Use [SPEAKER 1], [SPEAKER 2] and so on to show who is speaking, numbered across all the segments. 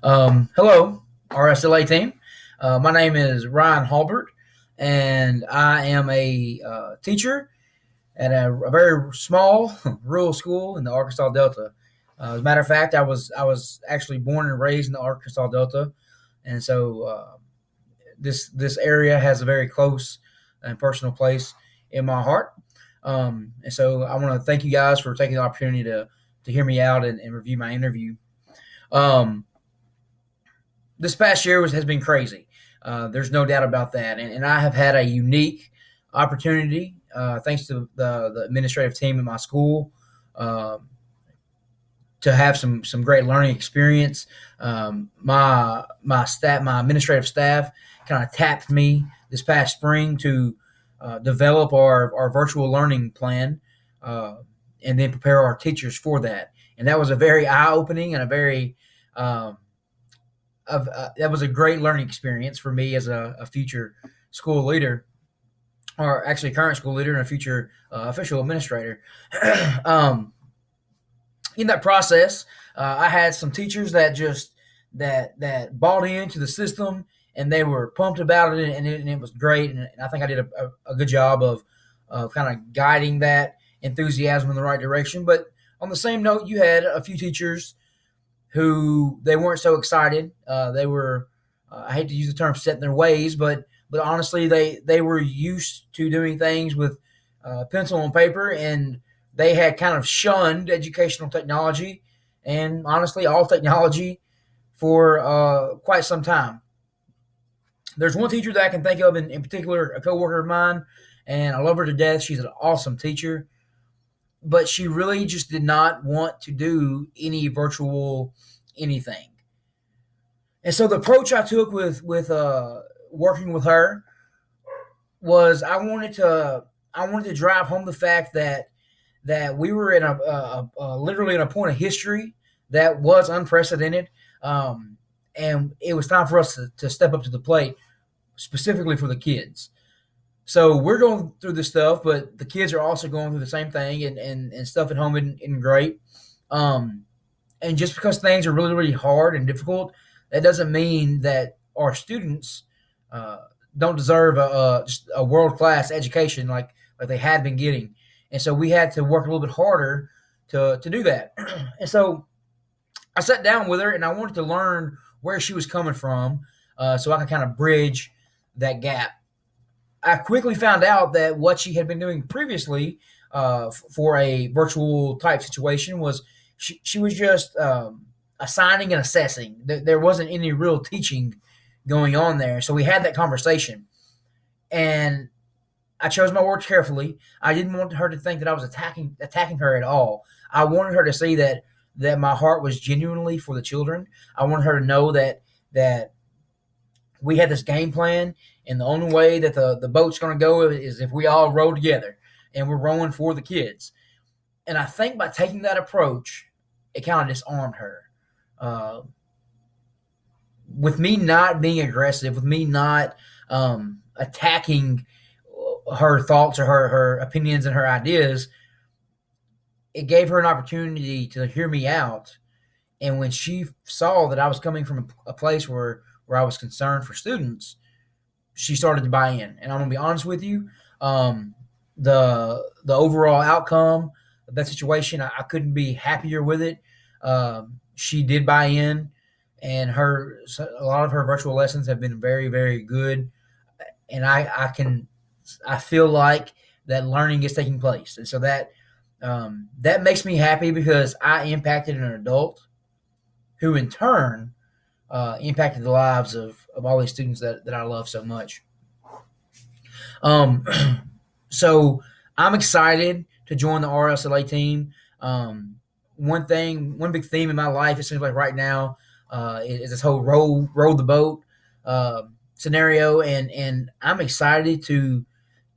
[SPEAKER 1] Hello, RSLA team. My name is Ryan Halbert, and I am a teacher at a very small rural school in the Arkansas Delta. As a matter of fact, I was actually born and raised in the Arkansas Delta, and so this area has a very close and personal place in my heart. And so I want to thank you guys for taking the opportunity to hear me out and review my interview. Um, this past year has been crazy. There's no doubt about that. And I have had a unique opportunity, thanks to the administrative team at my school, uh, to have some great learning experience. My administrative staff kind of tapped me this past spring to develop our virtual learning plan, uh, and then prepare our teachers for that. And that was a very eye opening and a very um, that was a great learning experience for me as a future school leader, or actually current school leader and a future official administrator. um, in that process, I had some teachers that just that bought into the system and they were pumped about it, and it was great. And I think I did a good job of kind of guiding that enthusiasm in the right direction. But on the same note, you had a few teachers who they weren't so excited. They were, I hate to use the term set in their ways, but honestly, they were used to doing things with pencil and paper, and they had kind of shunned educational technology and honestly all technology for quite some time. There's one teacher that I can think of in particular, a coworker of mine, and I love her to death. She's an awesome teacher, but she really just did not want to do any virtual anything. And so the approach I took with working with her was I wanted to drive home the fact that we were in literally in a point of history that was unprecedented, and it was time for us to step up to the plate, specifically for the kids. So we're going through this stuff, but the kids are also going through the same thing, and stuff at home isn't great. Um, and just because things are really, really hard and difficult, that doesn't mean that our students uh, don't deserve just a world class education like they had been getting. And so we had to work a little bit harder to do that. And so I sat down with her and I wanted to learn where she was coming from, so I could kind of bridge that gap. I quickly found out that what she had been doing previously, for a virtual type situation, was she was just assigning and assessing. There wasn't any real teaching going on there. So we had that conversation, and I chose my words carefully. I didn't want her to think that I was attacking her at all. I wanted her to see that my heart was genuinely for the children. I wanted her to know that we had this game plan, and the only way that the boat's going to go is if we all row together, and we're rowing for the kids. And I think by taking that approach, it kind of disarmed her. Uh, with me not being aggressive, with me not attacking her thoughts or her opinions and her ideas, it gave her an opportunity to hear me out. And when she saw that I was coming from a place where I was concerned for students, she started to buy in. And I'm gonna be honest with you, the overall outcome of that situation, I couldn't be happier with it. She did buy in, and a lot of her virtual lessons have been very, very good. And I feel like that learning is taking place, and so that makes me happy because I impacted an adult who in turn impacted the lives of all these students that I love so much. Um, so I'm excited to join the RSLA team. One big theme in my life, it seems like right now, is this whole row the boat scenario, and I'm excited to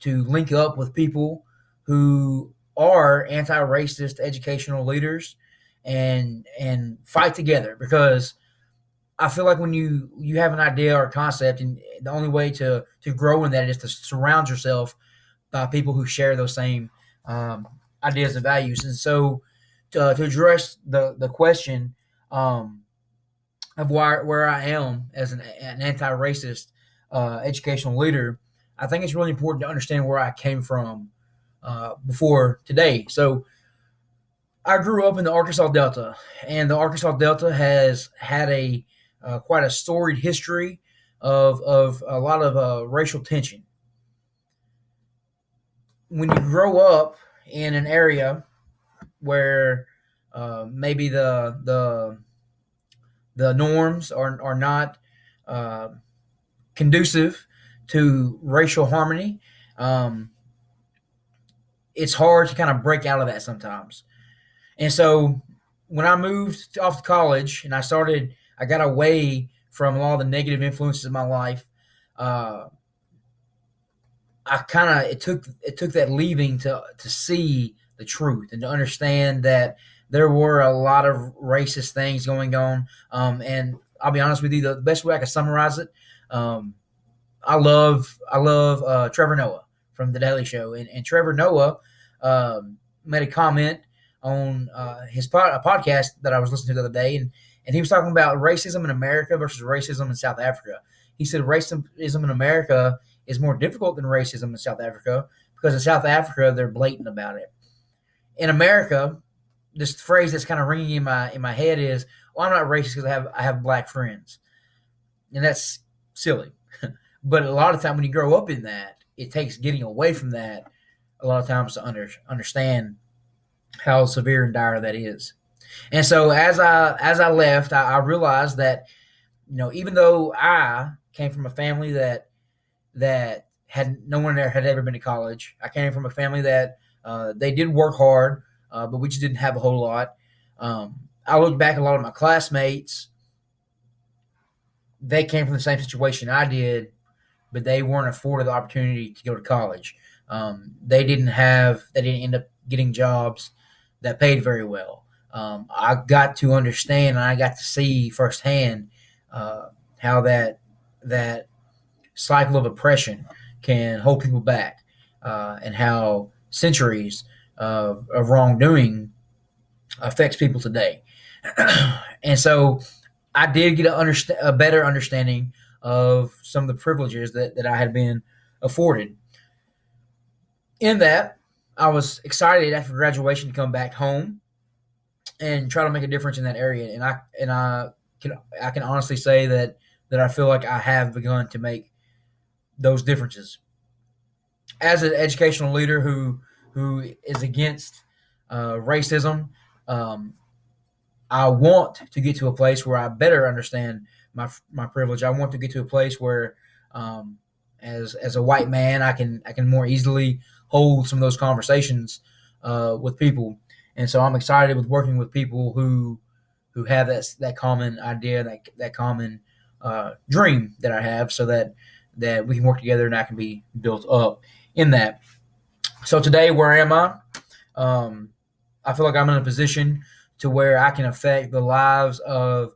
[SPEAKER 1] link up with people who are anti-racist educational leaders and fight together, because I feel like when you have an idea or a concept, and the only way to grow in that is to surround yourself by people who share those same um, ideas and values. And so to address the question, um, of where I am as an anti-racist educational leader, I think it's really important to understand where I came from before today. So I grew up in the Arkansas Delta, and the Arkansas Delta has had a quite a storied history of a lot of racial tension. When you grow up in an area where maybe the norms are not uh, conducive to racial harmony, um, it's hard to kind of break out of that sometimes. And so when I moved off to college and I got away from all the negative influences of my life. Uh, I kind of it took that leaving to see the truth and to understand that there were a lot of racist things going on. And I'll be honest with you, the best way I can summarize it, um, I love Trevor Noah from The Daily Show, and Trevor Noah made a comment on a podcast that I was listening to the other day, and he was talking about racism in America versus racism in South Africa. He said racism in America is more difficult than racism in South Africa because in South Africa they're blatant about it. In America, this phrase that's kind of ringing in my head is, "Well, I'm not racist because I have black friends," and that's silly. But a lot of time when you grow up in that, it takes getting away from that a lot of times to understand how severe and dire that is. And so as I left, I realized that even though I came from a family that had no one there had ever been to college, I came from a family that they did work hard, but we just didn't have a whole lot. I look back at a lot of my classmates; they came from the same situation I did, but they weren't afforded the opportunity to go to college. They didn't end up getting jobs that paid very well. I got to understand and I got to see firsthand how that cycle of oppression can hold people back, and how centuries of wrongdoing affects people today. And so I did get a better understanding of some of the privileges that I had been afforded. In that, I was excited after graduation to come back home and try to make a difference in that area. I can honestly say that I feel like I have begun to make those differences. As an educational leader who is against racism, um, I want to get to a place where I better understand my privilege. I want to get to a place where, as a white man, I can more easily hold some of those conversations with people. And so I'm excited with working with people who have that common idea, that common dream that I have, so that we can work together and I can be built up in that. So today, where am I? I feel like I'm in a position to where I can affect the lives of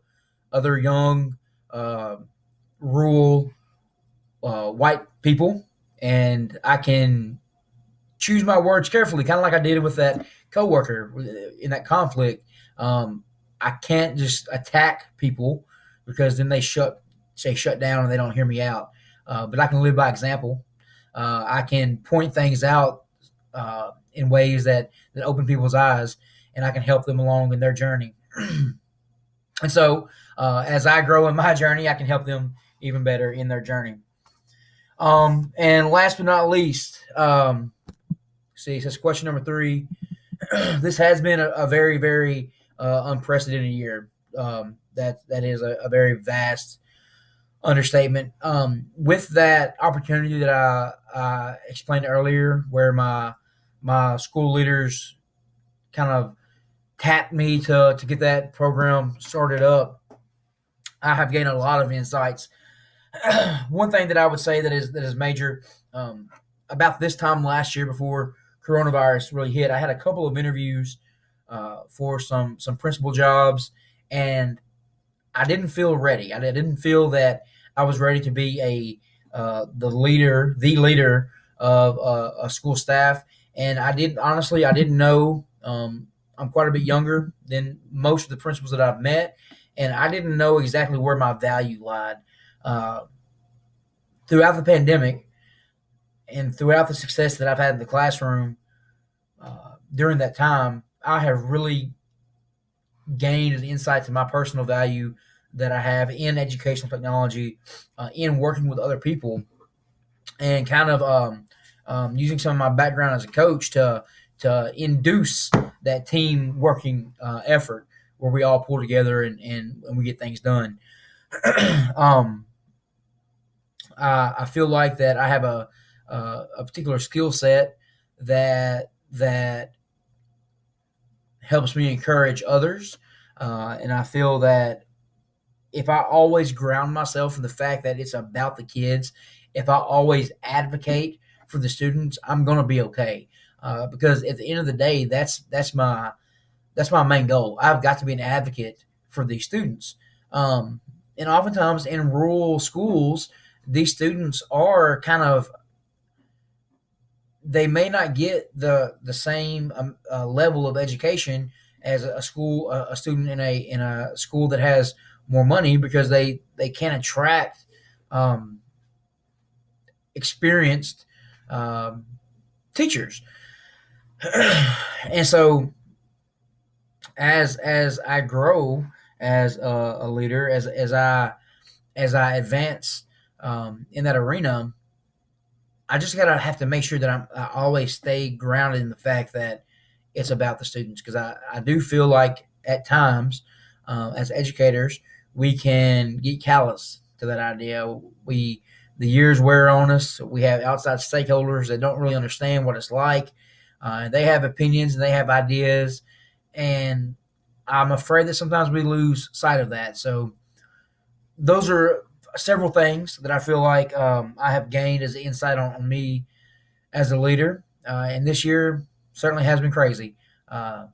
[SPEAKER 1] other young, rural, white people, and I can choose my words carefully, kind of like I did with that coworker in that conflict. I can't just attack people because then they shut down and they don't hear me out. But I can live by example. I can point things out in ways that open people's eyes, and I can help them along in their journey. And so, as I grow in my journey, I can help them even better in their journey. And last but not least, see, so question number 3. This has been a very, very unprecedented year. That is a very vast understatement. With that opportunity that I explained earlier, where my school leaders kind of tapped me to get that program started up, I have gained a lot of insights. One thing that I would say that is major, about this time last year before coronavirus really hit, I had a couple of interviews for some principal jobs, and I didn't feel ready. I didn't feel that I was ready to be the leader of a school staff, and I didn't know. I'm quite a bit younger than most of the principals that I've met, and I didn't know exactly where my value lied. Uh, Throughout the pandemic and throughout the success that I've had in the classroom during that time, I have really gained an insight to my personal value that I have in educational technology, in working with other people, and kind of using some of my background as a coach to induce that team working effort where we all pull together and we get things done. um, I feel like that I have a particular skill set that helps me encourage others, and I feel that if I always ground myself in the fact that it's about the kids, if I always advocate for the students, I'm going to be okay. Because at the end of the day, that's my main goal. I've got to be an advocate for these students. And oftentimes in rural schools, these students are kind of, they may not get the same level of education as a student in a school that has more money, because they can't attract um, experienced um, teachers. And so as I grow as a leader, as I advance in that arena, I just gotta have to make sure that I always stay grounded in the fact that it's about the students, because I do feel like at times as educators we can get callous to that idea. The years wear on us. We have outside stakeholders that don't really understand what it's like. They have opinions and they have ideas, and I'm afraid that sometimes we lose sight of that. So those are several things that I feel like I have gained as an insight on me as a leader. And this year certainly has been crazy. Uh,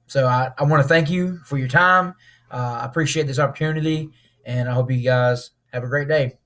[SPEAKER 1] so I want to thank you for your time. I appreciate this opportunity, and I hope you guys have a great day.